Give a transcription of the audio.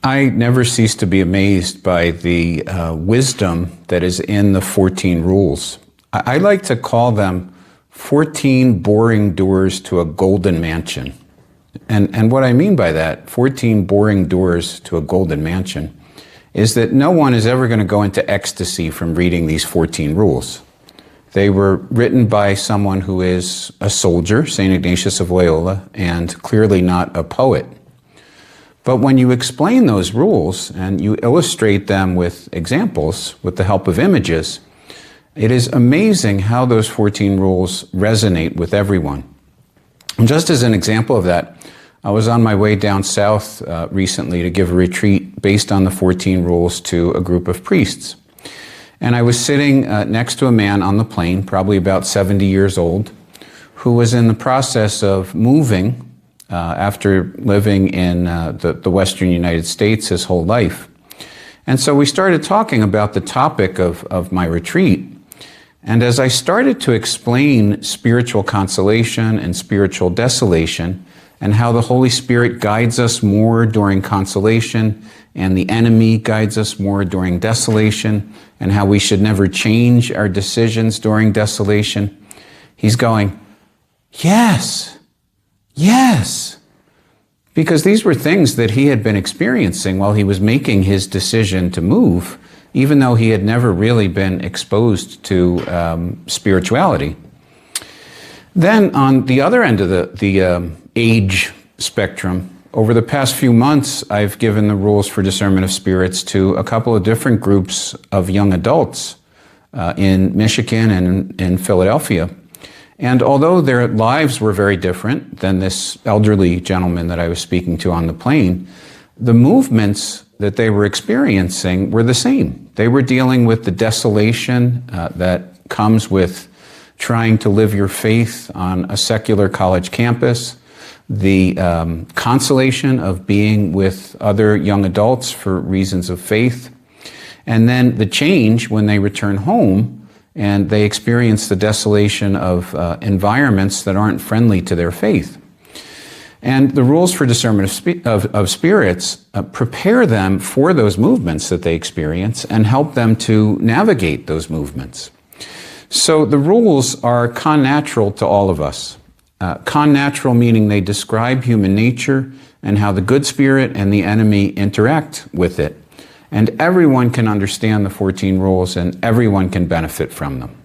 I never cease to be amazed by the wisdom that is in the 14 rules. I like to call them 14 boring doors to a golden mansion. And what I mean by that, 14 boring doors to a golden mansion, is that no one is ever going to go into ecstasy from reading these 14 rules. They were written by someone who is a soldier, St. Ignatius of Loyola, and clearly not a poet. But when you explain those rules and you illustrate them with examples, with the help of images, it is amazing how those 14 rules resonate with everyone. And just as an example of that, I was on my way down south recently to give a retreat based on the 14 rules to a group of priests. And I was sitting next to a man on the plane, probably about 70 years old, who was in the process of moving after living in the Western United States his whole life. And so we started talking about the topic of my retreat. And as I started to explain spiritual consolation and spiritual desolation, and how the Holy Spirit guides us more during consolation, and the enemy guides us more during desolation, and how we should never change our decisions during desolation, he's going, yes, yes. Because these were things that he had been experiencing while he was making his decision to move, even though he had never really been exposed to spirituality. Then on the other end of the age spectrum, over the past few months, I've given the rules for discernment of spirits to a couple of different groups of young adults in Michigan and in Philadelphia. And although their lives were very different than this elderly gentleman that I was speaking to on the plane, the movements that they were experiencing were the same. They were dealing with the desolation that comes with trying to live your faith on a secular college campus, the consolation of being with other young adults for reasons of faith, and then the change when they return home and they experience the desolation of environments that aren't friendly to their faith. And the rules for discernment of spirits prepare them for those movements that they experience and help them to navigate those movements. So the rules are connatural to all of us. Connatural meaning they describe human nature and how the good spirit and the enemy interact with it. And everyone can understand the 14 rules and everyone can benefit from them.